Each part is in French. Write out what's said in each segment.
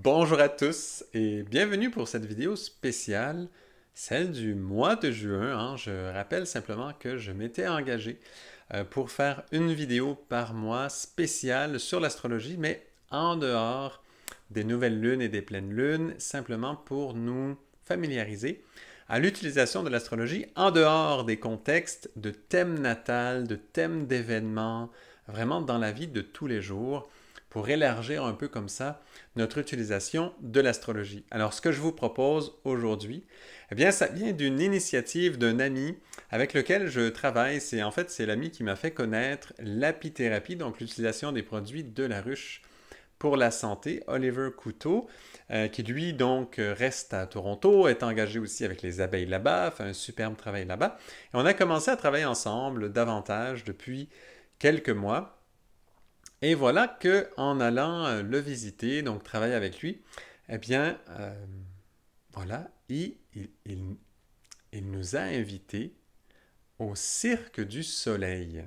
Bonjour à tous et bienvenue pour cette vidéo spéciale, celle du mois de juin, hein. Je rappelle simplement que je m'étais engagé pour faire une vidéo par mois spéciale sur l'astrologie, mais en dehors des nouvelles lunes et des pleines lunes, simplement pour nous familiariser à l'utilisation de l'astrologie en dehors des contextes de thèmes natals, de thèmes d'événements, vraiment dans la vie de tous les jours, pour élargir un peu comme ça notre utilisation de l'astrologie. Alors, ce que je vous propose aujourd'hui, eh bien, ça vient d'une initiative d'un ami avec lequel je travaille. C'est l'ami qui m'a fait connaître l'apithérapie, donc l'utilisation des produits de la ruche pour la santé, Oliver Couteau, qui lui donc reste à Toronto, est engagé aussi avec les abeilles là-bas, fait un superbe travail là-bas. Et on a commencé à travailler ensemble davantage depuis quelques mois. Et voilà que en allant le visiter, donc travailler avec lui, eh bien, voilà, il nous a invités au Cirque du Soleil.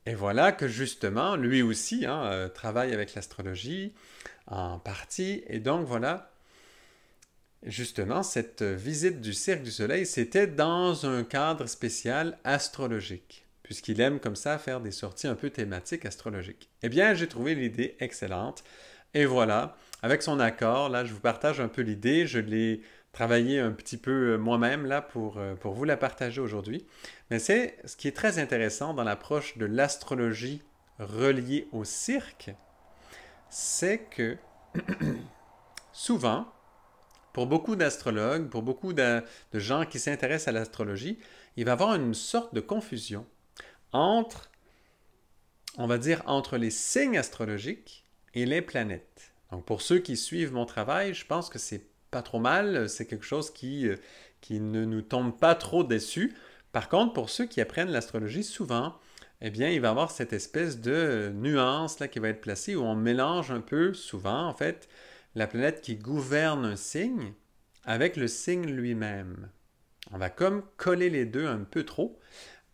Et voilà que justement, lui aussi travaille avec l'astrologie en partie. Et donc voilà, justement, cette visite du Cirque du Soleil, c'était dans un cadre spécial astrologique, puisqu'il aime comme ça faire des sorties un peu thématiques astrologiques. Eh bien, j'ai trouvé l'idée excellente. Et voilà, avec son accord, là, je vous partage un peu l'idée. Je l'ai travaillé un petit peu moi-même là pour vous la partager aujourd'hui. Mais c'est ce qui est très intéressant dans l'approche de l'astrologie reliée au cirque, c'est que souvent, pour beaucoup d'astrologues, pour beaucoup de gens qui s'intéressent à l'astrologie, il va y avoir une sorte de confusion entre, on va dire, entre les signes astrologiques et les planètes. Donc pour ceux qui suivent mon travail, je pense que c'est pas trop mal, c'est quelque chose qui ne nous tombe pas trop dessus. Par contre, pour ceux qui apprennent l'astrologie, souvent, eh bien, il va y avoir cette espèce de nuance là qui va être placée où on mélange un peu, souvent, en fait, la planète qui gouverne un signe avec le signe lui-même. On va comme coller les deux un peu trop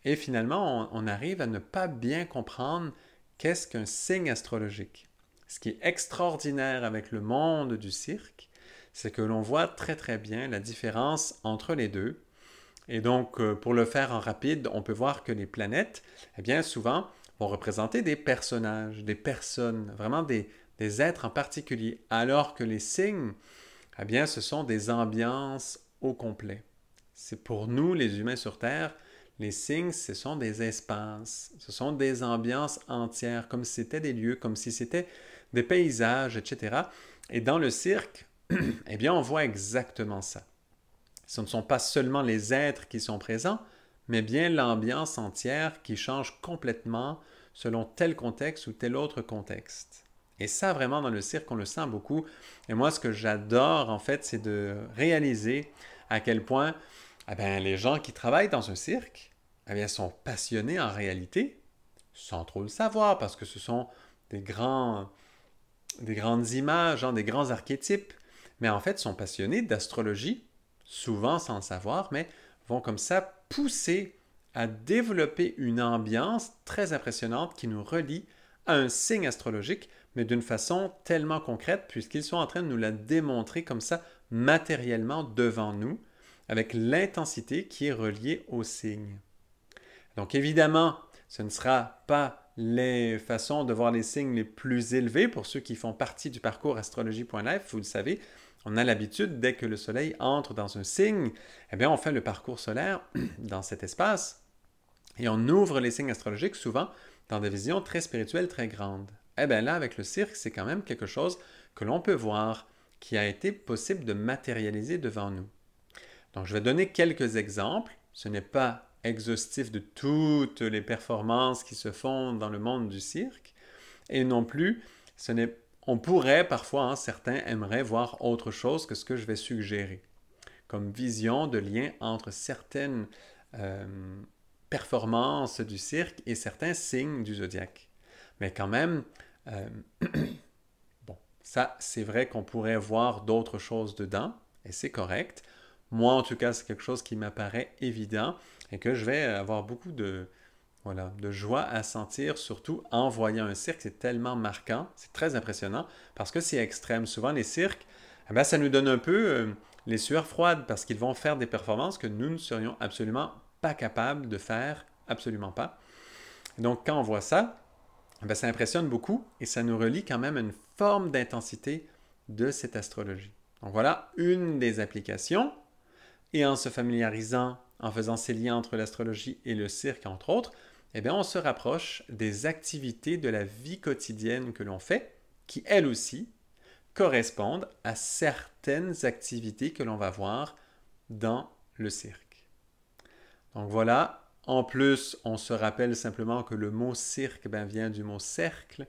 et finalement, on arrive à ne pas bien comprendre qu'est-ce qu'un signe astrologique. Ce qui est extraordinaire avec le monde du cirque, c'est que l'on voit très très bien la différence entre les deux. Et donc, pour le faire en rapide, on peut voir que les planètes, eh bien, souvent, vont représenter des personnages, des personnes, vraiment des êtres en particulier, alors que les signes, eh bien, ce sont des ambiances au complet. C'est pour nous, les humains sur Terre, les signes, ce sont des espaces, ce sont des ambiances entières, comme si c'était des lieux, comme si c'était des paysages, etc. Et dans le cirque, eh bien, on voit exactement ça. Ce ne sont pas seulement les êtres qui sont présents, mais bien l'ambiance entière qui change complètement selon tel contexte ou tel autre contexte. Et ça, vraiment, dans le cirque, on le sent beaucoup. Et moi, ce que j'adore, en fait, c'est de réaliser à quel point eh bien, les gens qui travaillent dans un cirque eh bien, sont passionnés en réalité, sans trop le savoir, parce que ce sont des grandes images, des grands archétypes, mais en fait sont passionnés d'astrologie, souvent sans le savoir, mais vont comme ça pousser à développer une ambiance très impressionnante qui nous relie à un signe astrologique, mais d'une façon tellement concrète, puisqu'ils sont en train de nous la démontrer comme ça matériellement devant nous, avec l'intensité qui est reliée au signe. Donc évidemment, ce ne sera pas les façons de voir les signes les plus élevés pour ceux qui font partie du parcours astrologie.life. Vous le savez, on a l'habitude, dès que le soleil entre dans un signe, eh bien, on fait le parcours solaire dans cet espace et on ouvre les signes astrologiques souvent dans des visions très spirituelles, très grandes. Eh bien là, avec le cirque, c'est quand même quelque chose que l'on peut voir, qui a été possible de matérialiser devant nous. Donc, je vais donner quelques exemples. Ce n'est pas exhaustif de toutes les performances qui se font dans le monde du cirque. Et non plus, on pourrait parfois, certains aimeraient voir autre chose que ce que je vais suggérer, comme vision de lien entre certaines euh, performances du cirque et certains signes du zodiaque. Mais quand même, euh, bon, ça, c'est vrai qu'on pourrait voir d'autres choses dedans, et c'est correct. Moi, en tout cas, c'est quelque chose qui m'apparaît évident et que je vais avoir beaucoup Voilà, de joie à sentir, surtout en voyant un cirque, c'est tellement marquant, c'est très impressionnant, parce que c'est extrême. Souvent, les cirques, eh ben, ça nous donne un peu les sueurs froides, parce qu'ils vont faire des performances que nous ne serions absolument pas capables de faire, absolument pas. Et donc, quand on voit ça, eh ben, ça impressionne beaucoup, et ça nous relie quand même à une forme d'intensité de cette astrologie. Donc voilà une des applications, et en se familiarisant, en faisant ces liens entre l'astrologie et le cirque, entre autres, eh bien, on se rapproche des activités de la vie quotidienne que l'on fait, qui, elles aussi, correspondent à certaines activités que l'on va voir dans le cirque. Donc voilà, en plus, on se rappelle simplement que le mot cirque vient du mot cercle,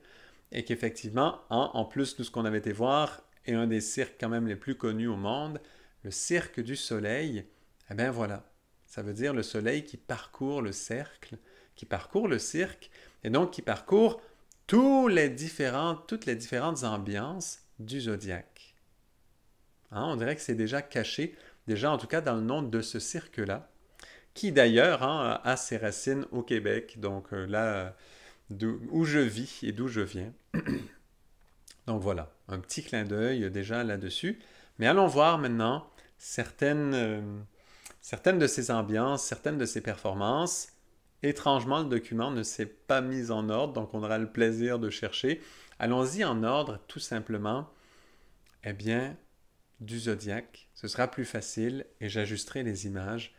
et qu'effectivement, en plus de ce qu'on avait été voir, est un des cirques quand même les plus connus au monde, le cirque du soleil, eh bien voilà, ça veut dire le soleil qui parcourt le cercle, qui parcourt le cirque, et donc qui parcourt toutes les différentes ambiances du zodiaque. Hein, on dirait que c'est déjà caché, déjà en tout cas dans le nom de ce cirque-là, qui d'ailleurs a ses racines au Québec, donc là où je vis et d'où je viens. Donc voilà, un petit clin d'œil déjà là-dessus. Mais allons voir maintenant certaines de ces ambiances, certaines de ces performances. Étrangement, le document ne s'est pas mis en ordre, donc on aura le plaisir de chercher. Allons-y en ordre, tout simplement. Eh bien, du zodiaque, ce sera plus facile et j'ajusterai les images.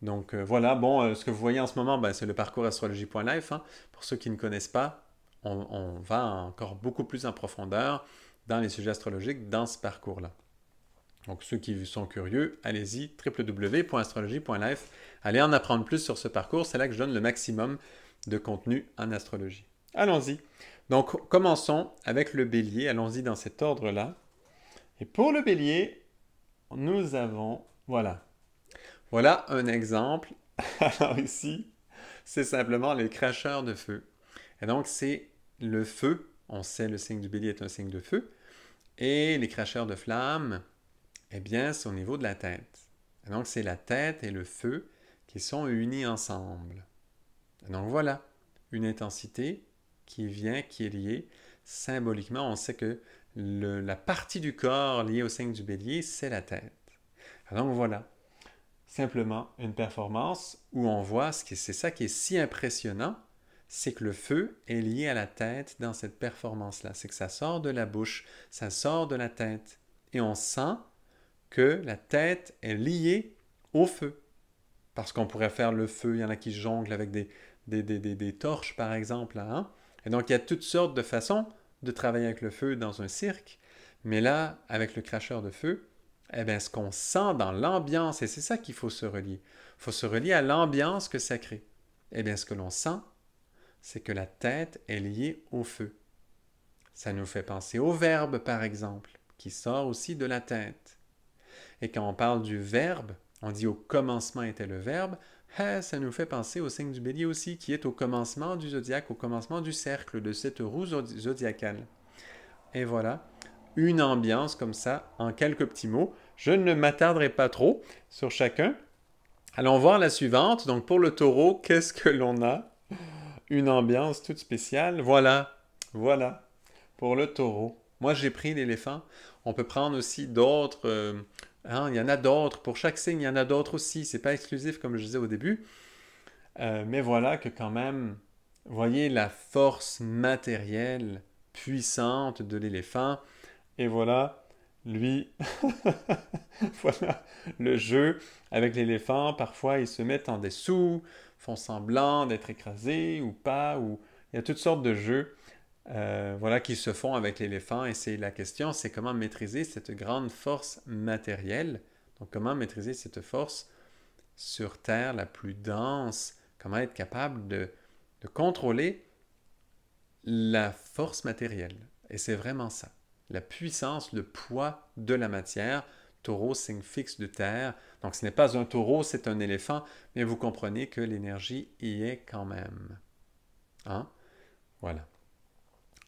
Donc voilà, bon, ce que vous voyez en ce moment, c'est le parcours astrologie.life. Hein. Pour ceux qui ne connaissent pas, on va encore beaucoup plus en profondeur dans les sujets astrologiques dans ce parcours-là. Donc ceux qui sont curieux, allez-y, www.astrologie.life. Allez en apprendre plus sur ce parcours, c'est là que je donne le maximum de contenu en astrologie. Allons-y. Donc commençons avec le bélier, allons-y dans cet ordre-là. Et pour le bélier, nous avons, voilà un exemple. Alors ici, c'est simplement les cracheurs de feu. Et donc, c'est le feu. On sait le signe du bélier est un signe de feu. Et les cracheurs de flammes, eh bien, c'est au niveau de la tête. Et donc, c'est la tête et le feu qui sont unis ensemble. Et donc, voilà une intensité qui est liée. Symboliquement, on sait que la partie du corps liée au signe du bélier, c'est la tête. Et donc, voilà. Simplement une performance où on voit, c'est ça qui est si impressionnant, c'est que le feu est lié à la tête dans cette performance-là. C'est que ça sort de la bouche, ça sort de la tête. Et on sent que la tête est liée au feu. Parce qu'on pourrait faire le feu, il y en a qui jonglent avec des torches, par exemple. Hein? Et donc, il y a toutes sortes de façons de travailler avec le feu dans un cirque. Mais là, avec le cracheur de feu, eh bien, ce qu'on sent dans l'ambiance, et c'est ça qu'il faut se relier. Il faut se relier à l'ambiance que ça crée. Eh bien, ce que l'on sent, c'est que la tête est liée au feu. Ça nous fait penser au verbe, par exemple, qui sort aussi de la tête. Et quand on parle du verbe, on dit au commencement était le verbe, ça nous fait penser au signe du bélier aussi, qui est au commencement du zodiaque, au commencement du cercle, de cette roue zodiacale. Et voilà, une ambiance comme ça, en quelques petits mots. Je ne m'attarderai pas trop sur chacun. Allons voir la suivante. Donc pour le taureau, qu'est-ce que l'on a? Une ambiance toute spéciale. Voilà. Pour le taureau. Moi, j'ai pris l'éléphant. On peut prendre aussi d'autres. Il y en a d'autres. Pour chaque signe, il y en a d'autres aussi. C'est pas exclusif, comme je disais au début. Mais voilà que quand même, voyez la force matérielle puissante de l'éléphant. Et voilà, lui, voilà le jeu avec l'éléphant. Parfois, ils se mettent en dessous, font semblant d'être écrasés ou pas. Il y a toutes sortes de jeux qui se font avec l'éléphant. Et c'est la question, c'est comment maîtriser cette grande force matérielle. Donc, comment maîtriser cette force sur Terre la plus dense. Comment être capable de contrôler la force matérielle. Et c'est vraiment ça. La puissance, le poids de la matière. Taureau, signe fixe de terre. Donc ce n'est pas un taureau, c'est un éléphant, mais vous comprenez que l'énergie y est quand même. Hein? Voilà.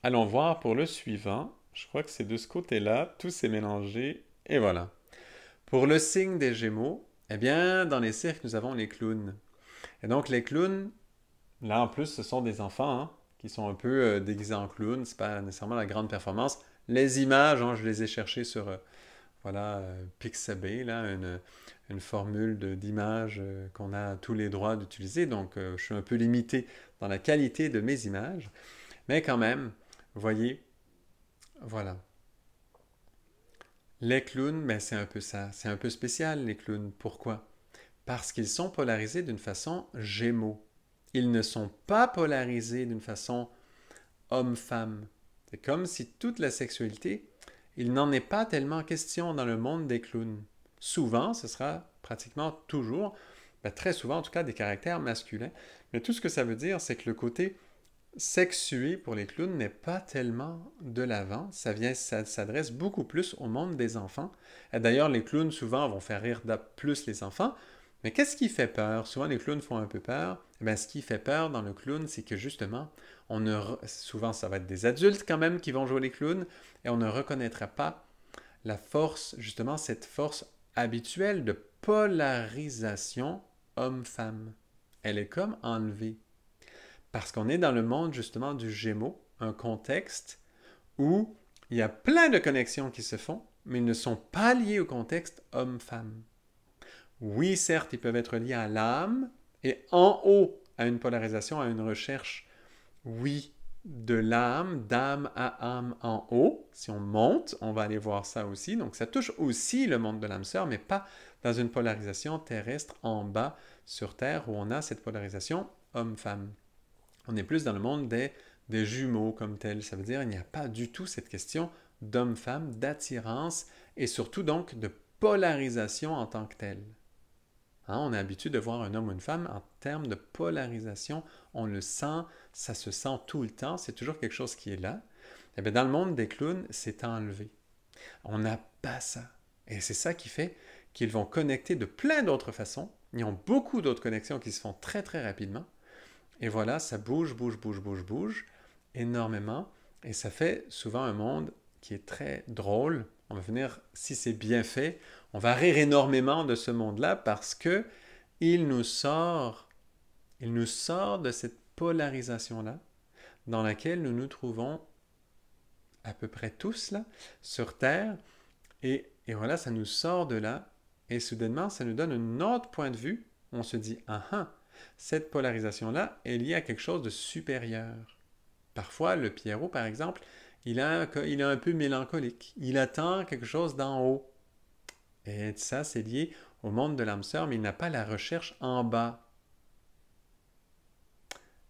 Allons voir pour le suivant. Je crois que c'est de ce côté-là. Tout s'est mélangé. Et voilà. Pour le signe des Gémeaux, eh bien, dans les cirques, nous avons les clowns. Et donc les clowns, Là, en plus, ce sont des enfants hein, qui sont un peu déguisés en clowns. C'est pas nécessairement la grande performance. Les images, hein, je les ai cherchées sur voilà, Pixabay, là, une formule d'image qu'on a tous les droits d'utiliser. Donc, je suis un peu limité dans la qualité de mes images. Mais quand même, vous voyez, voilà. Les clowns, ben, c'est un peu ça. C'est un peu spécial, les clowns. Pourquoi? Parce qu'ils sont polarisés d'une façon gémeaux. Ils ne sont pas polarisés d'une façon homme-femme. C'est comme si toute la sexualité, il n'en est pas tellement question dans le monde des clowns. Souvent, ce sera pratiquement toujours, ben très souvent en tout cas, des caractères masculins. Mais tout ce que ça veut dire, c'est que le côté sexué pour les clowns n'est pas tellement de l'avant. Ça s'adresse beaucoup plus au monde des enfants. Et d'ailleurs, les clowns souvent vont faire rire plus les enfants. Mais qu'est-ce qui fait peur? Souvent, les clowns font un peu peur. Eh bien, ce qui fait peur dans le clown, c'est que justement, souvent, ça va être des adultes quand même qui vont jouer les clowns, et on ne reconnaîtra pas la force, justement, cette force habituelle de polarisation homme-femme. Elle est comme enlevée. Parce qu'on est dans le monde justement du Gémeaux, un contexte où il y a plein de connexions qui se font, mais ils ne sont pas liés au contexte homme-femme. Oui, certes, ils peuvent être liés à l'âme et en haut à une polarisation, à une recherche, oui, de l'âme, d'âme à âme en haut. Si on monte, on va aller voir ça aussi. Donc ça touche aussi le monde de l'âme sœur, mais pas dans une polarisation terrestre en bas sur Terre où on a cette polarisation homme-femme. On est plus dans le monde des jumeaux comme tel. Ça veut dire qu'il n'y a pas du tout cette question d'homme-femme, d'attirance et surtout donc de polarisation en tant que telle. Hein, on a l'habitude de voir un homme ou une femme en termes de polarisation. On le sent, ça se sent tout le temps, c'est toujours quelque chose qui est là. Et bien, dans le monde des clowns, c'est enlevé. On n'a pas ça. Et c'est ça qui fait qu'ils vont connecter de plein d'autres façons. Ils ont beaucoup d'autres connexions qui se font très très rapidement. Et voilà, ça bouge, bouge, bouge, bouge, bouge énormément. Et ça fait souvent un monde qui est très drôle. On va venir, si c'est bien fait, on va rire énormément de ce monde-là parce que il nous sort de cette polarisation-là dans laquelle nous nous trouvons à peu près tous là, sur Terre. Et voilà, ça nous sort de là. Et soudainement, ça nous donne un autre point de vue. On se dit, ah ah, cette polarisation-là est liée à quelque chose de supérieur. Parfois, le Pierrot, par exemple, il est un peu mélancolique. Il attend quelque chose d'en haut. Et ça, c'est lié au monde de l'âme sœur, mais il n'a pas la recherche en bas.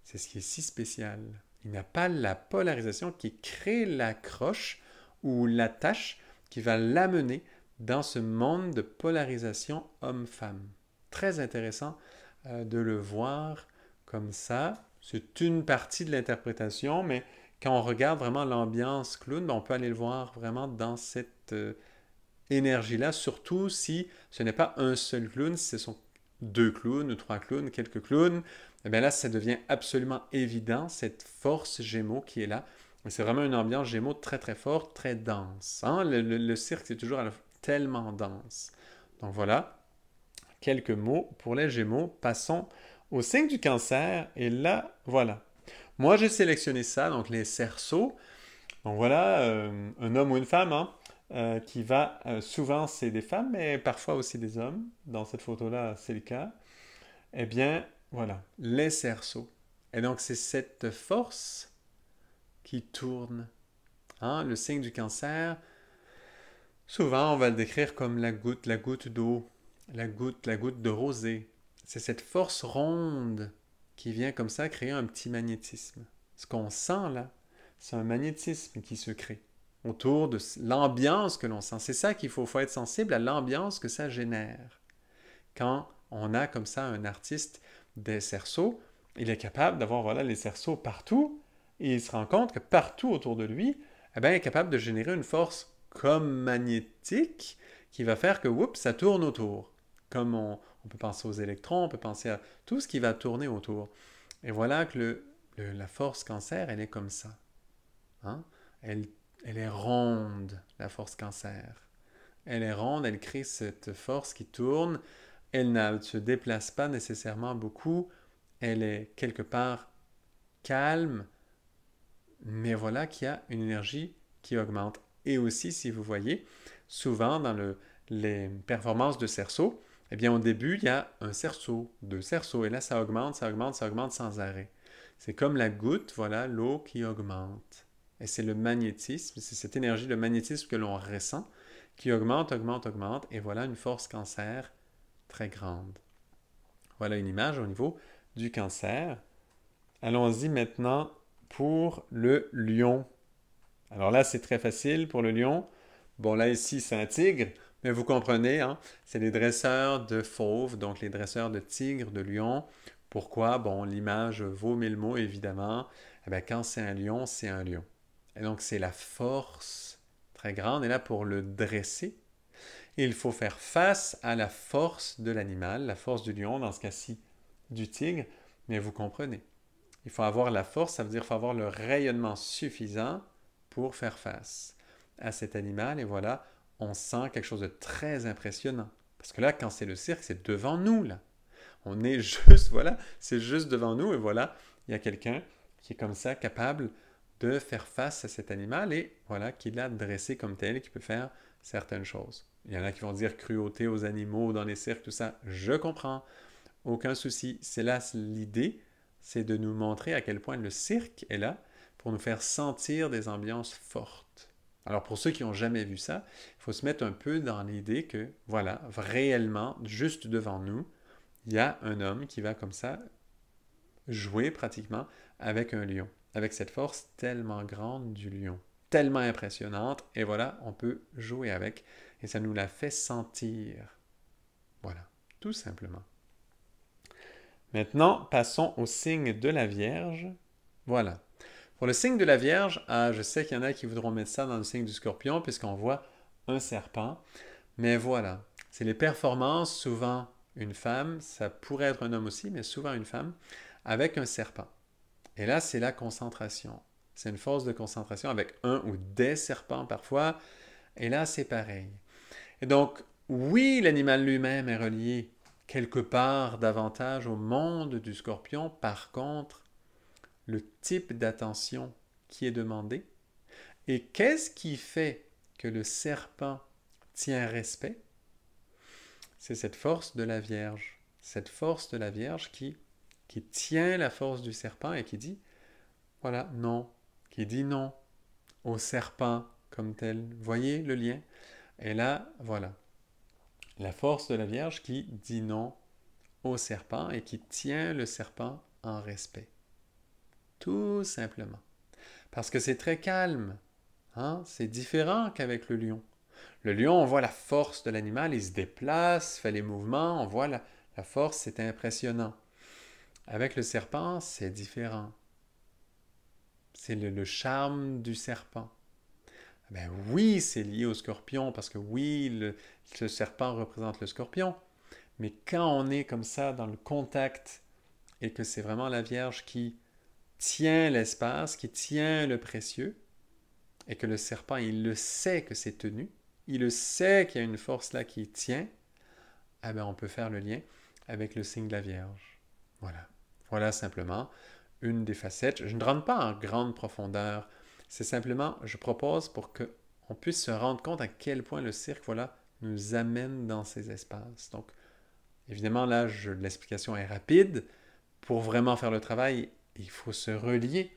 C'est ce qui est si spécial. Il n'a pas la polarisation qui crée l'accroche ou l'attache qui va l'amener dans ce monde de polarisation homme-femme. Très intéressant de le voir comme ça. C'est une partie de l'interprétation, mais quand on regarde vraiment l'ambiance clown, on peut aller le voir vraiment dans cette énergie-là, surtout si ce n'est pas un seul clown, si ce sont deux clowns ou trois clowns, quelques clowns, et bien là, ça devient absolument évident, cette force Gémeaux qui est là. C'est vraiment une ambiance Gémeaux très très forte, très dense. Hein? Le cirque, c'est toujours tellement dense. Donc voilà, quelques mots pour les Gémeaux. Passons au signe du Cancer. Et là, voilà. Moi, j'ai sélectionné ça, donc les cerceaux. Donc voilà, un homme ou une femme, hein, qui va, souvent c'est des femmes, mais parfois aussi des hommes. Dans cette photo-là, c'est le cas. Eh bien, voilà, les cerceaux. Et donc, c'est cette force qui tourne. Hein? Le signe du Cancer, souvent, on va le décrire comme la goutte d'eau, la goutte de rosée. C'est cette force ronde qui vient comme ça créer un petit magnétisme. Ce qu'on sent là, c'est un magnétisme qui se crée autour de l'ambiance que l'on sent. C'est ça qu'il faut être sensible à l'ambiance que ça génère. Quand on a comme ça un artiste des cerceaux, il est capable d'avoir voilà, les cerceaux partout et il se rend compte que partout autour de lui, eh bien, il est capable de générer une force comme magnétique qui va faire que whoop, ça tourne autour. Comme on peut penser aux électrons, on peut penser à tout ce qui va tourner autour. Et voilà que la force cancer, elle est comme ça. Hein? Elle est ronde, la force cancer. Elle est ronde, elle crée cette force qui tourne. Elle ne se déplace pas nécessairement beaucoup. elle est quelque part calme, mais voilà qu'il y a une énergie qui augmente. Et aussi, si vous voyez, souvent dans les performances de cerceau, eh bien au début, il y a un cerceau, deux cerceaux, et là ça augmente, ça augmente, ça augmente sans arrêt. C'est comme la goutte, voilà, l'eau qui augmente. Et c'est le magnétisme, c'est cette énergie, le magnétisme que l'on ressent, qui augmente, augmente, augmente, et voilà une force cancer très grande. Voilà une image au niveau du cancer. Allons-y maintenant pour le lion. Alors là, c'est très facile pour le lion. Bon, là, ici, c'est un tigre, mais vous comprenez, hein, c'est les dresseurs de fauves, donc les dresseurs de tigres, de lions. Pourquoi? Bon, l'image vaut mille mots, évidemment. Eh bien, quand c'est un lion, c'est un lion. Et donc, c'est la force très grande. Et là, pour le dresser, il faut faire face à la force de l'animal, la force du lion, dans ce cas-ci, du tigre. Mais vous comprenez. Il faut avoir la force, ça veut dire qu'il faut avoir le rayonnement suffisant pour faire face à cet animal. Et voilà, on sent quelque chose de très impressionnant. Parce que là, quand c'est le cirque, c'est devant nous, là. On est juste, voilà, c'est juste devant nous. Et voilà, il y a quelqu'un qui est comme ça, capable de faire face à cet animal et voilà, qui l'a dressé comme tel et qui peut faire certaines choses. Il y en a qui vont dire cruauté aux animaux dans les cirques, tout ça. Je comprends. Aucun souci. C'est là l'idée, c'est de nous montrer à quel point le cirque est là pour nous faire sentir des ambiances fortes. Alors pour ceux qui n'ont jamais vu ça, il faut se mettre un peu dans l'idée que, voilà, réellement, juste devant nous, il y a un homme qui va comme ça jouer pratiquement avec un lion, avec cette force tellement grande du lion, tellement impressionnante, et voilà, on peut jouer avec, et ça nous la fait sentir. Voilà, tout simplement. Maintenant, passons au signe de la Vierge. Voilà. Pour le signe de la Vierge, je sais qu'il y en a qui voudront mettre ça dans le signe du Scorpion, puisqu'on voit un serpent. Mais voilà, c'est les performances, souvent une femme, ça pourrait être un homme aussi, mais souvent une femme, avec un serpent. Et là, c'est la concentration. C'est une force de concentration avec un ou des serpents parfois. Et là, c'est pareil. Et donc, oui, l'animal lui-même est relié quelque part davantage au monde du scorpion. Par contre, le type d'attention qui est demandé et qu'est-ce qui fait que le serpent tient respect, c'est cette force de la Vierge. Cette force de la Vierge qui tient la force du serpent et qui dit, voilà, non, qui dit non au serpent comme tel. Voyez le lien? Et là, voilà, la force de la Vierge qui dit non au serpent et qui tient le serpent en respect. Tout simplement. Parce que c'est très calme. Hein? C'est différent qu'avec le lion. Le lion, on voit la force de l'animal, il se déplace, fait les mouvements, on voit la force, c'est impressionnant. Avec le serpent, c'est différent. C'est le charme du serpent. Ben oui, c'est lié au scorpion, parce que oui, le serpent représente le scorpion. Mais quand on est comme ça dans le contact et que c'est vraiment la Vierge qui tient l'espace, qui tient le précieux, et que le serpent, il le sait que c'est tenu, il le sait qu'il y a une force là qui tient, eh bien on peut faire le lien avec le signe de la Vierge. Voilà. Voilà simplement une des facettes. Je ne rentre pas en grande profondeur. C'est simplement, je propose pour qu'on puisse se rendre compte à quel point le cirque, voilà, nous amène dans ces espaces. Donc, évidemment, là, l'explication est rapide. Pour vraiment faire le travail, il faut se relier.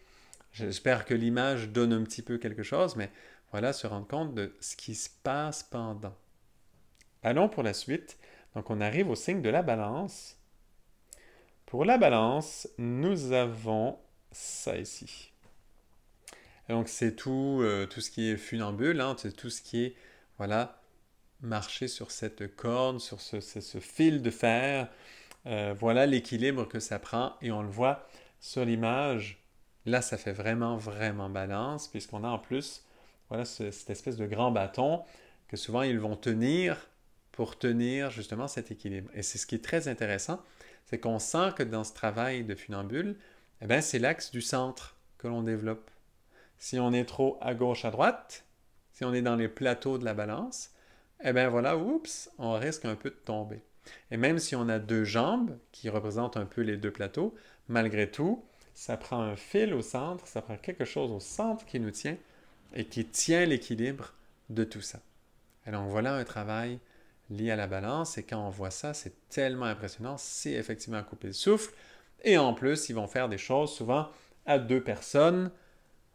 J'espère que l'image donne un petit peu quelque chose, mais voilà, se rendre compte de ce qui se passe pendant. Allons pour la suite. Donc, on arrive au signe de la Balance. Pour la Balance, nous avons ça ici. Donc, c'est tout ce qui est funambule, hein, c'est tout ce qui est, voilà, marcher sur cette corde, sur ce fil de fer. Voilà l'équilibre que ça prend et on le voit sur l'image. Là, ça fait vraiment, vraiment balance puisqu'on a en plus voilà, cette espèce de grand bâton que souvent ils vont tenir pour tenir justement cet équilibre. Et c'est ce qui est très intéressant, c'est qu'on sent que dans ce travail de funambule, eh bien, c'est l'axe du centre que l'on développe. Si on est trop à gauche, à droite, si on est dans les plateaux de la balance, eh bien voilà, oups, on risque un peu de tomber. Et même si on a deux jambes qui représentent un peu les deux plateaux, malgré tout, ça prend un fil au centre, ça prend quelque chose au centre qui nous tient et qui tient l'équilibre de tout ça. Et donc voilà un travail lié à la balance et quand on voit ça, c'est tellement impressionnant, c'est effectivement à couper le souffle. Et en plus, ils vont faire des choses souvent à deux personnes,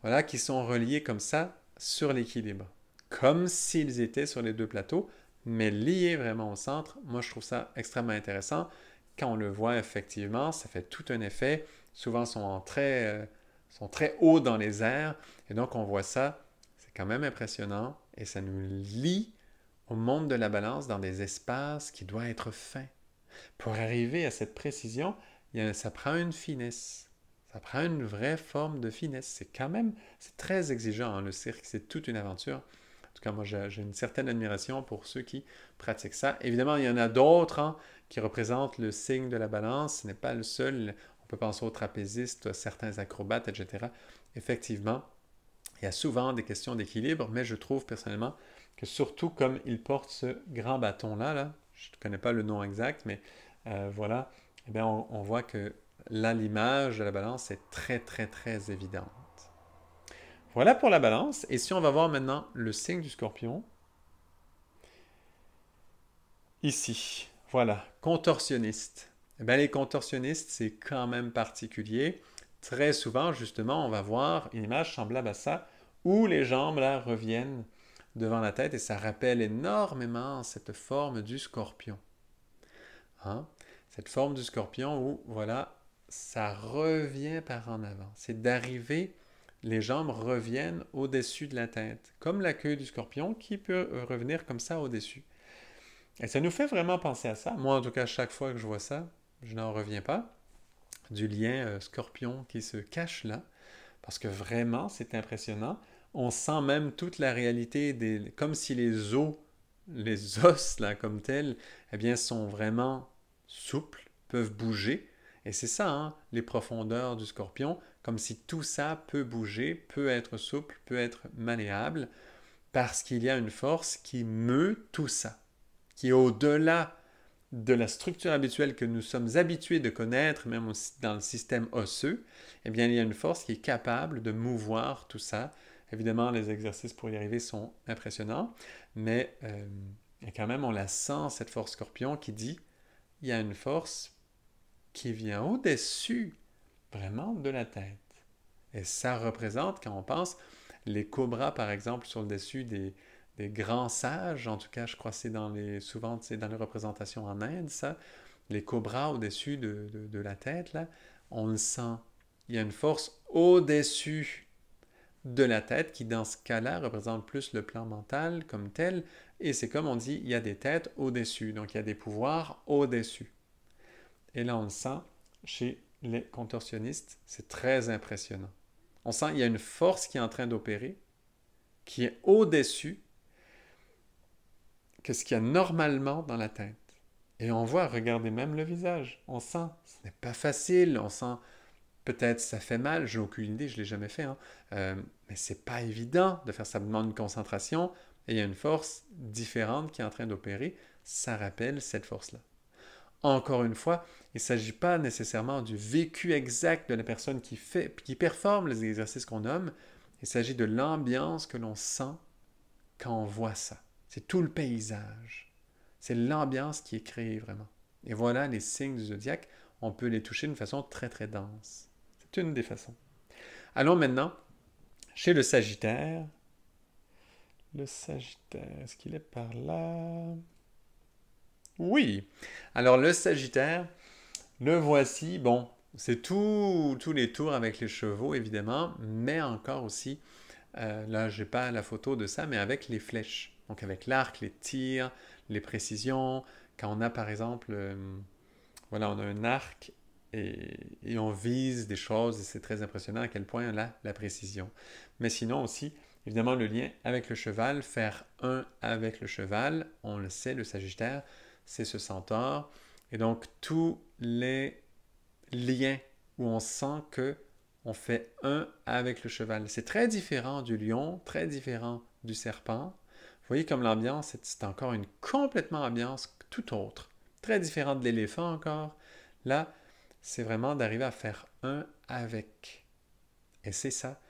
voilà, qui sont reliées comme ça sur l'équilibre. Comme s'ils étaient sur les deux plateaux, mais liés vraiment au centre. Moi, je trouve ça extrêmement intéressant. Quand on le voit effectivement, ça fait tout un effet. Souvent, sont très hauts dans les airs. Et donc, on voit ça. C'est quand même impressionnant. Et ça nous lie au monde de la balance dans des espaces qui doivent être fins. Pour arriver à cette précision, ça prend une finesse. Ça prend une vraie forme de finesse. C'est très exigeant, hein, le cirque, c'est toute une aventure. En tout cas, moi, j'ai une certaine admiration pour ceux qui pratiquent ça. Évidemment, il y en a d'autres hein, qui représentent le signe de la balance. Ce n'est pas le seul. On peut penser aux trapézistes, certains acrobates, etc. Effectivement, il y a souvent des questions d'équilibre, mais je trouve personnellement que surtout comme ils portent ce grand bâton-là, là, je ne connais pas le nom exact, mais voilà, eh bien, on voit que là, l'image de la balance est très, très, très évidente. Voilà pour la balance. Et si on va voir maintenant le signe du scorpion, ici, voilà, contorsionniste. Eh bien, les contorsionnistes, c'est quand même particulier. Très souvent, justement, on va voir une image semblable à ça, où les jambes, là, reviennent devant la tête, et ça rappelle énormément cette forme du scorpion. Hein? Cette forme du scorpion où, voilà, ça revient par en avant. C'est d'arriver, les jambes reviennent au-dessus de la tête, comme la queue du scorpion qui peut revenir comme ça au-dessus. Et ça nous fait vraiment penser à ça. Moi, en tout cas, chaque fois que je vois ça, je n'en reviens pas du lien scorpion qui se cache là, parce que vraiment, c'est impressionnant. On sent même toute la réalité, comme si les os là, comme tels, eh bien, sont vraiment souples, peuvent bouger. Et c'est ça, hein, les profondeurs du scorpion, comme si tout ça peut bouger, peut être souple, peut être malléable, parce qu'il y a une force qui meut tout ça, qui est au-delà de la structure habituelle que nous sommes habitués de connaître, même aussi dans le système osseux, eh bien, il y a une force qui est capable de mouvoir tout ça. Évidemment, les exercices pour y arriver sont impressionnants, mais quand même, on la sent, cette force scorpion qui dit, il y a une force qui vient au-dessus, vraiment, de la tête. Et ça représente, quand on pense, les cobras, par exemple, sur le dessus des grands sages, en tout cas, je crois que souvent c'est dans les représentations en Inde, ça, les cobras au-dessus de la tête, là, on le sent. Il y a une force au-dessus de la tête qui, dans ce cas-là, représente plus le plan mental comme tel, et c'est comme on dit, il y a des têtes au-dessus, donc il y a des pouvoirs au-dessus. Et là, on le sent chez les contorsionnistes, c'est très impressionnant. On sent qu'il y a une force qui est en train d'opérer, qui est au-dessus que ce qu'il y a normalement dans la tête. Et on voit, regardez même le visage. On sent, ce n'est pas facile. On sent, peut-être ça fait mal. J'ai aucune idée, je ne l'ai jamais fait. Hein. Mais c'est pas évident de faire ça. Ça demande une concentration. Et il y a une force différente qui est en train d'opérer. Ça rappelle cette force-là. Encore une fois, il ne s'agit pas nécessairement du vécu exact de la personne qui performe les exercices qu'on nomme. Il s'agit de l'ambiance que l'on sent quand on voit ça. C'est tout le paysage. C'est l'ambiance qui est créée vraiment. Et voilà les signes du zodiaque. On peut les toucher d'une façon très très dense. C'est une des façons. Allons maintenant chez le Sagittaire. Le Sagittaire, est-ce qu'il est par là? Oui. Alors le Sagittaire, le voici. Bon, c'est tous les tours avec les chevaux évidemment, mais encore aussi, là je n'ai pas la photo de ça, mais avec les flèches. Donc avec l'arc, les tirs, les précisions. Quand on a par exemple, voilà, on a un arc et on vise des choses et c'est très impressionnant à quel point là, la précision. Mais sinon aussi, évidemment, le lien avec le cheval, faire un avec le cheval, on le sait, le Sagittaire, c'est ce centaure. Et donc, tous les liens où on sent que on fait un avec le cheval. C'est très différent du lion, très différent du serpent. Vous voyez comme l'ambiance, c'est encore une complètement ambiance tout autre. Très différente de l'éléphant encore. Là, c'est vraiment d'arriver à faire un avec. Et c'est ça,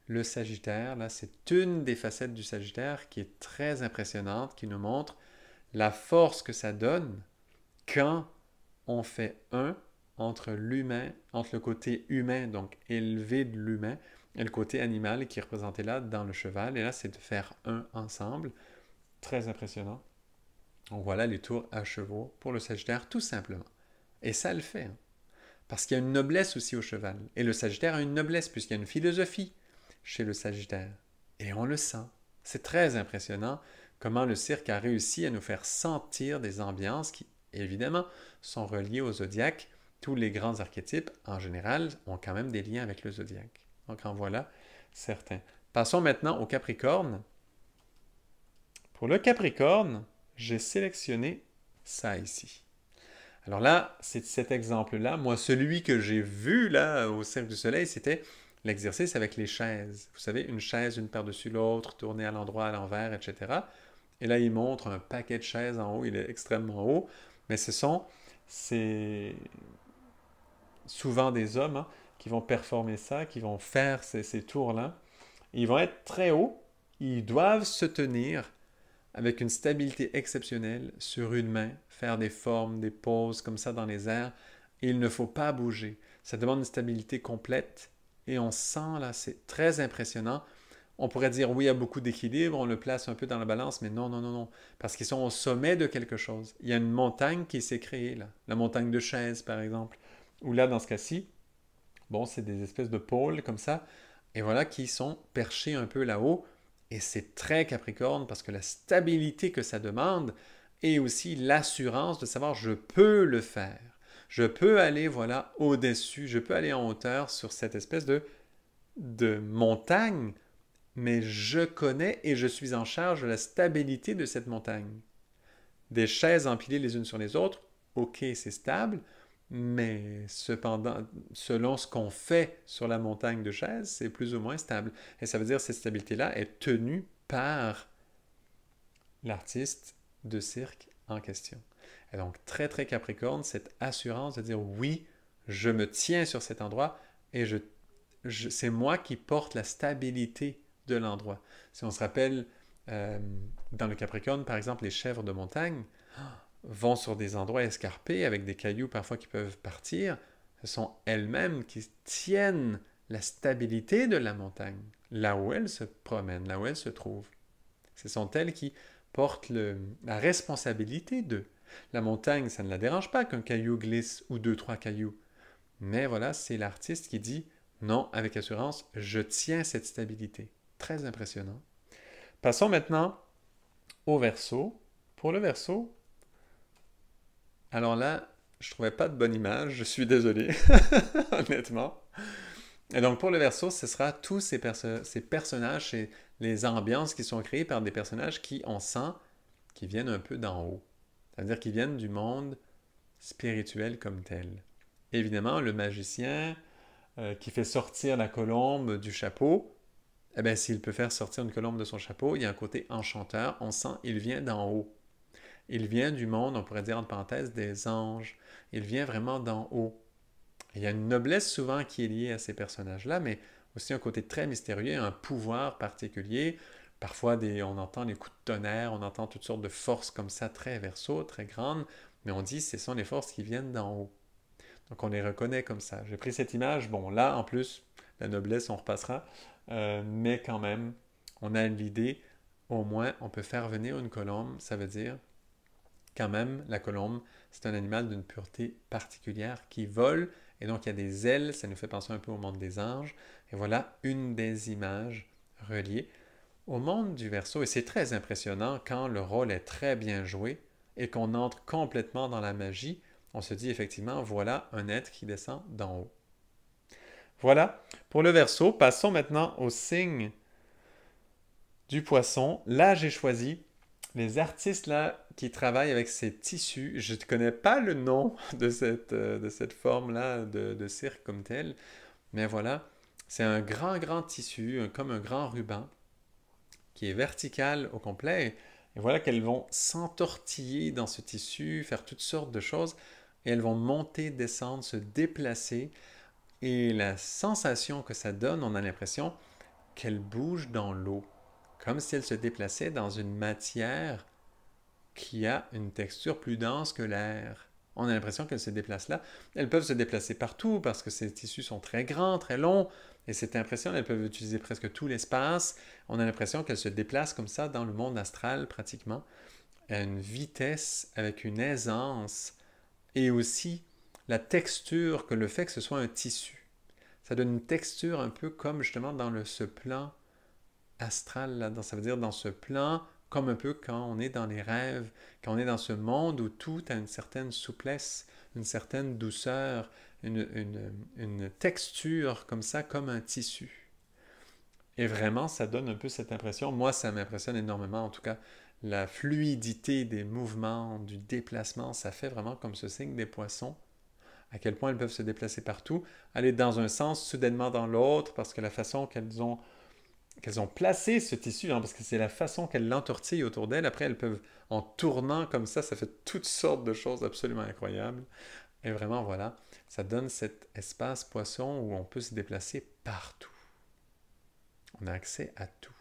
le Sagittaire, là, c'est une des facettes du Sagittaire qui est très impressionnante, qui nous montre la force que ça donne quand on fait un entre l'humain, entre le côté humain, donc élevé de l'humain, et le côté animal qui est représenté là dans le cheval. Et là, c'est de faire un ensemble. Très impressionnant. Donc voilà les tours à chevaux pour le Sagittaire, tout simplement. Et ça le fait, hein. Parce qu'il y a une noblesse aussi au cheval. Et le Sagittaire a une noblesse, puisqu'il y a une philosophie chez le Sagittaire. Et on le sent. C'est très impressionnant comment le cirque a réussi à nous faire sentir des ambiances qui, évidemment, sont reliées au zodiaque. Tous les grands archétypes, en général, ont quand même des liens avec le zodiaque. Donc en voilà certains. Passons maintenant au Capricorne. Pour le Capricorne, j'ai sélectionné ça ici. Alors là, c'est cet exemple-là. Moi, celui que j'ai vu là au Cirque du Soleil, c'était l'exercice avec les chaises. Vous savez, une chaise une par-dessus l'autre, tournée à l'endroit, à l'envers, etc. Et là, il montre un paquet de chaises en haut. Il est extrêmement haut. Mais c'est souvent des hommes, hein, qui vont performer ça, qui vont faire ces tours-là. Ils vont être très hauts. Ils doivent se tenir avec une stabilité exceptionnelle sur une main, faire des formes, des poses comme ça dans les airs. Et il ne faut pas bouger. Ça demande une stabilité complète. Et on sent là, c'est très impressionnant. On pourrait dire oui, il y a beaucoup d'équilibre, on le place un peu dans la balance, mais non, non, non, non. Parce qu'ils sont au sommet de quelque chose. Il y a une montagne qui s'est créée là. La montagne de chaises, par exemple. Ou là, dans ce cas-ci, bon, c'est des espèces de pôles comme ça. Et voilà, qui sont perchés un peu là-haut. Et c'est très Capricorne parce que la stabilité que ça demande et aussi l'assurance de savoir je peux le faire. Je peux aller voilà au-dessus, je peux aller en hauteur sur cette espèce de montagne, mais je connais et je suis en charge de la stabilité de cette montagne. Des chaises empilées les unes sur les autres, ok, c'est stable, mais cependant, selon ce qu'on fait sur la montagne de chaises, c'est plus ou moins stable. Et ça veut dire que cette stabilité-là est tenue par l'artiste de cirque en question. Et donc, très, très Capricorne, cette assurance de dire oui, je me tiens sur cet endroit et c'est moi qui porte la stabilité de l'endroit. Si on se rappelle, dans le Capricorne, par exemple, les chèvres de montagne vont sur des endroits escarpés avec des cailloux parfois qui peuvent partir. Ce sont elles-mêmes qui tiennent la stabilité de la montagne, là où elles se promènent, là où elles se trouvent. Ce sont elles qui portent la responsabilité d'eux. La montagne, ça ne la dérange pas qu'un caillou glisse ou deux, trois cailloux. Mais voilà, c'est l'artiste qui dit non, avec assurance, je tiens cette stabilité. Très impressionnant. Passons maintenant au Verseau. Pour le Verseau, alors là, je ne trouvais pas de bonne image, je suis désolé, honnêtement. Et donc pour le Verseau, ce sera tous ces personnages, les ambiances qui sont créées par des personnages qui, on sent, qui viennent un peu d'en haut. C'est-à-dire qu'ils viennent du monde spirituel comme tel. Évidemment, le magicien qui fait sortir la colombe du chapeau, eh bien, s'il peut faire sortir une colombe de son chapeau, il y a un côté enchanteur, on sent il vient d'en haut. Il vient du monde, on pourrait dire entre parenthèses, des anges. Il vient vraiment d'en haut. Il y a une noblesse souvent qui est liée à ces personnages-là, mais aussi un côté très mystérieux, un pouvoir particulier. Parfois, on entend les coups de tonnerre, on entend toutes sortes de forces comme ça, très Verseau, très grandes, mais on dit que ce sont les forces qui viennent d'en haut. Donc on les reconnaît comme ça. J'ai pris cette image, bon là en plus, la noblesse, on repassera, mais quand même, on a l'idée, au moins on peut faire venir une colombe, ça veut dire quand même, la colombe, c'est un animal d'une pureté particulière qui vole, et donc il y a des ailes, ça nous fait penser un peu au monde des anges. Et voilà une des images reliées au monde du Verseau. Et c'est très impressionnant quand le rôle est très bien joué et qu'on entre complètement dans la magie. On se dit effectivement, voilà un être qui descend d'en haut. Voilà pour le Verseau. Passons maintenant au signe du Poisson. Là, j'ai choisi les artistes là qui travaillent avec ces tissus. Je ne connais pas le nom de cette forme-là de cirque comme tel, mais voilà, c'est un grand, grand tissu, comme un grand ruban, qui est vertical au complet. Et voilà qu'elles vont s'entortiller dans ce tissu, faire toutes sortes de choses. et elles vont monter, descendre, se déplacer. Et la sensation que ça donne, on a l'impression qu'elles bougent dans l'eau, comme si elles se déplaçaient dans une matière qui a une texture plus dense que l'air. On a l'impression qu'elles se déplacent là. Elles peuvent se déplacer partout parce que ces tissus sont très grands, très longs. Et cette impression, elles peuvent utiliser presque tout l'espace. On a l'impression qu'elles se déplacent comme ça dans le monde astral pratiquement, à une vitesse, avec une aisance, et aussi la texture que le fait que ce soit un tissu. Ça donne une texture un peu comme justement ce plan astral, là, ça veut dire dans ce plan, comme un peu quand on est dans les rêves, quand on est dans ce monde où tout a une certaine souplesse, une certaine douceur, une texture comme ça, comme un tissu. Et vraiment, ça donne un peu cette impression. Moi, ça m'impressionne énormément, en tout cas, la fluidité des mouvements, du déplacement, ça fait vraiment comme ce signe des poissons, à quel point elles peuvent se déplacer partout, aller dans un sens, soudainement dans l'autre, parce que la façon qu'elles ont placé ce tissu, hein, parce que c'est la façon qu'elles l'entortillent autour d'elles, après elles peuvent, en tournant comme ça fait toutes sortes de choses absolument incroyables. Et vraiment, voilà, ça donne cet espace poisson où on peut se déplacer partout. On a accès à tout.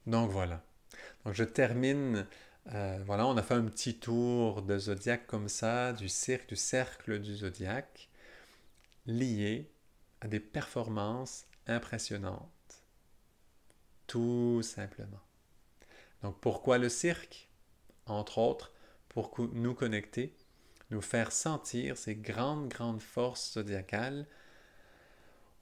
Donc voilà. Donc je termine. Voilà, on a fait un petit tour de zodiaque comme ça, du cercle du zodiaque, lié à des performances impressionnantes. Tout simplement. Donc pourquoi le cirque? Entre autres, pour nous connecter, nous faire sentir ces grandes forces zodiacales.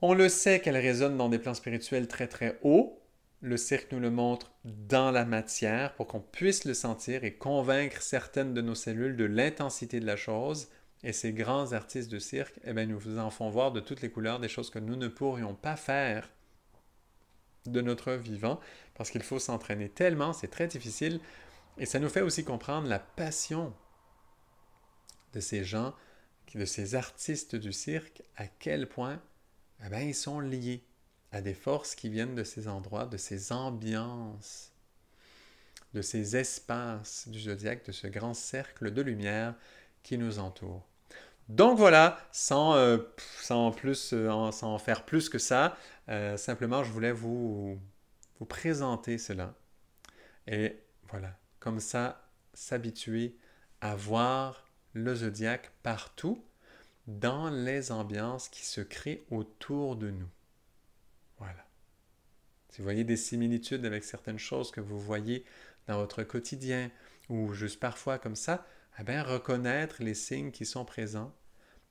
On le sait qu'elles résonnent dans des plans spirituels très très hauts. Le cirque nous le montre dans la matière pour qu'on puisse le sentir et convaincre certaines de nos cellules de l'intensité de la chose. Et ces grands artistes de cirque, eh bien, nous vous en font voir de toutes les couleurs des choses que nous ne pourrions pas faire de notre vivant parce qu'il faut s'entraîner tellement, c'est très difficile. Et ça nous fait aussi comprendre la passion de ces gens, de ces artistes du cirque, à quel point eh bien, ils sont liés à des forces qui viennent de ces endroits, de ces ambiances, de ces espaces du zodiaque, de ce grand cercle de lumière qui nous entoure. Donc voilà, sans en faire plus que ça, simplement je voulais vous présenter cela. Et voilà, comme ça, s'habituer à voir le zodiaque partout dans les ambiances qui se créent autour de nous. Voilà. Si vous voyez des similitudes avec certaines choses que vous voyez dans votre quotidien ou juste parfois comme ça, eh bien, reconnaître les signes qui sont présents,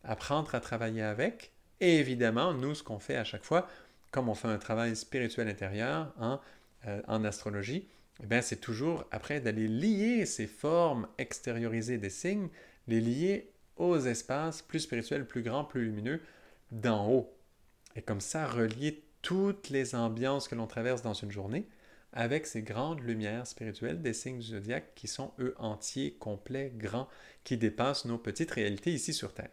apprendre à travailler avec, et évidemment, nous, ce qu'on fait à chaque fois, comme on fait un travail spirituel intérieur en astrologie, eh bien, c'est toujours après d'aller lier ces formes extériorisées des signes, les lier aux espaces plus spirituels, plus grands, plus lumineux, d'en haut. Et comme ça, relier toutes les ambiances que l'on traverse dans une journée avec ces grandes lumières spirituelles des signes du zodiaque qui sont, eux, entiers, complets, grands, qui dépassent nos petites réalités ici sur Terre.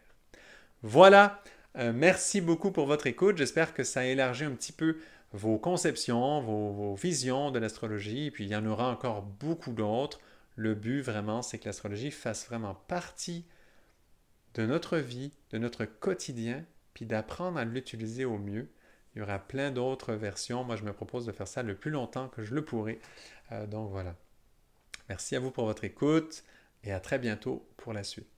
Voilà, merci beaucoup pour votre écoute. J'espère que ça a élargi un petit peu vos conceptions, vos visions de l'astrologie, et puis il y en aura encore beaucoup d'autres. Le but vraiment, c'est que l'astrologie fasse vraiment partie de notre vie, de notre quotidien, puis d'apprendre à l'utiliser au mieux. Il y aura plein d'autres versions. Moi, je me propose de faire ça le plus longtemps que je le pourrai. Donc voilà. Merci à vous pour votre écoute et à très bientôt pour la suite.